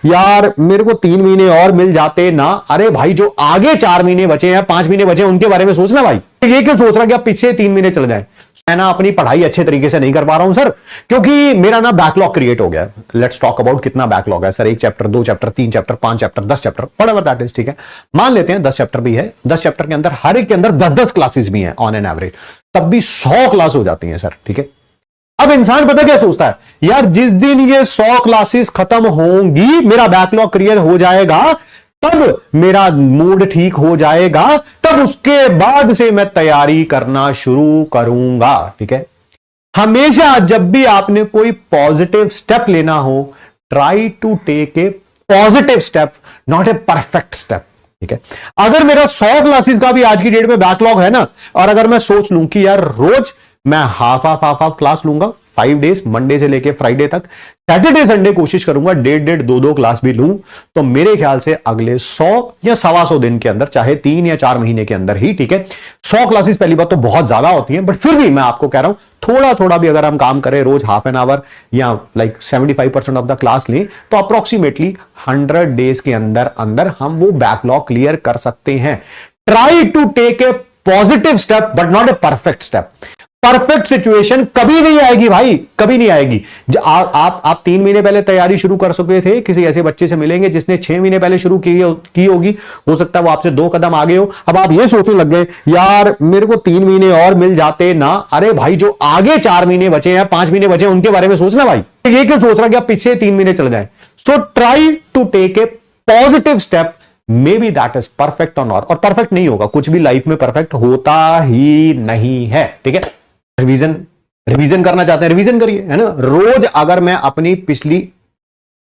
यार मेरे को 3 महीने और मिल जाते ना। अरे भाई जो आगे 4 महीने बचे हैं, 5 महीने बचे हैं, उनके बारे में सोचना भाई। ये क्यों सोच रहा कि अब पीछे 3 महीने चले जाए। मैं ना अपनी पढ़ाई अच्छे तरीके से नहीं कर पा रहा हूं सर, क्योंकि मेरा ना बैकलॉग क्रिएट हो गया। लेट्स टॉक अबाउट कितना बैकलॉग है sir. 1 chapter, 2 chapter, 3 chapter, 5 chapter, 10 chapter, whatever that is. ठीक है, मान लेते हैं 10 चैप्टर भी है। 10 चैप्टर के अंदर हर एक के अंदर 10-10 क्लासेस भी हैं ऑन एन एवरेज, तब भी 100 क्लास हो जाती हैं सर। ठीक है, अब इंसान पता क्या सोचता है, यार जिस दिन ये 100 क्लासेस खत्म होंगी, मेरा बैकलॉग क्लियर हो जाएगा, तब मेरा मूड ठीक हो जाएगा, तब उसके बाद से मैं तैयारी करना शुरू करूंगा। ठीक है, हमेशा जब भी आपने कोई पॉजिटिव स्टेप लेना हो, try to take a positive step, not a perfect step. ठीक है, अगर मेरा 100 क्लासेस का भी आज की डेट में बैकलॉग है ना, और अगर मैं सोच लूं कि यार रोज मैं हाफ क्लास लूंगा, 5 डेज, मंडे से लेके फ्राइडे तक, सैटरडे संडे कोशिश करूंगा 1.5 2 क्लास भी लूं, तो मेरे ख्याल से अगले 100 या 125 दिन के अंदर, चाहे 3 या 4 महीने के अंदर ही, ठीक है, 100 क्लासेस पहली बात तो बहुत ज्यादा होती हैं, बट फिर भी मैं आपको कह रहा हूं थोड़ा थोड़ा भी अगर हम काम करें, रोज हाफ एन आवर या लाइक 75% ऑफ द क्लास लें, तो अप्रोक्सीमेटली 100 डेज के अंदर अंदर हम वो बैकलॉग क्लियर कर सकते हैं। Try to take a positive step but not a perfect step. Perfect situation कभी नहीं आएगी भाई, कभी नहीं आएगी। आप 3 महीने पहले तैयारी शुरू कर सकते थे, किसी ऐसे बच्चे से मिलेंगे जिसने 6 महीने पहले शुरू की होगी, हो सकता है वो आपसे 2 कदम आगे हो। अब आप ये सोचने लग गए, यार मेरे को 3 महीने और मिल जाते ना। अरे भाई जो आगे 4 महीने बचे हैं, 5 महीने बचे हैं, उनके बारे में सोचना भाई। ये क्यों सोच रहा कि आप पीछे 3 महीने चले जाए। So try to take a positive step, may be that is perfect और नॉट। और परफेक्ट नहीं होगा, कुछ भी लाइफ में परफेक्ट होता ही नहीं है। ठीक है, रिवीजन करना चाहते हैं, रिवीजन करिए, है ना। रोज अगर मैं अपनी पिछली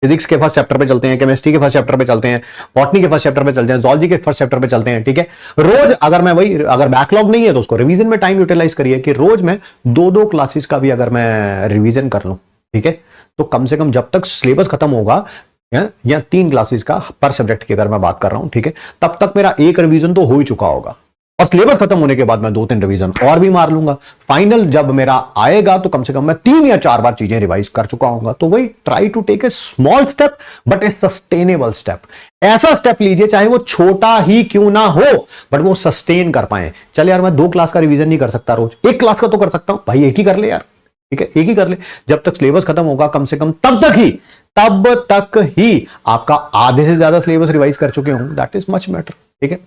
फिजिक्स के फर्स्ट चैप्टर पे चलते हैं, केमिस्ट्री के फर्स्ट चैप्टर पे चलते हैं, बॉटनी के फर्स्ट चैप्टर पे चलते हैं, जूलॉजी के फर्स्ट चैप्टर पे चलते हैं, ठीक है, रोज अगर मैं वही, अगर बैकलॉग नहीं है तो उसको रिवीजन में टाइम यूटिलाइज करिए कि रोज मैं 2-2 क्लासेस का भी अगर मैं रिवीजन कर लूं, ठीक है, तो कम से कम जब तक सिलेबस खत्म होगा, या 3 क्लासेस का पर सब्जेक्ट की अगर मैं बात कर रहा हूं, ठीक है, तब तक मेरा एक रिवीजन तो हो ही चुका होगा, और सिलेबस खत्म होने के बाद मैं 2-3 रिवीजन और भी मार लूंगा। फाइनल जब मेरा आएगा तो कम से कम मैं 3 या 4 बार चीजें रिवाइज कर चुका हूंगा। तो वही try to take a small step but a sustainable step. ऐसा स्टेप लीजिए चाहे वो छोटा ही क्यों ना हो, बट वो सस्टेन कर पाए। चल यार मैं 2 क्लास का रिवीजन नहीं कर सकता रोज, 1 क्लास का तो कर सकता हूं भाई, एक ही कर ले यार, ठीक है, एक ही कर ले। जब तक सिलेबस खत्म होगा कम से कम तब तक ही आपका आधे से ज्यादा सिलेबस रिवाइज कर चुके होंगे, दैट इज मच बेटर। ठीक है।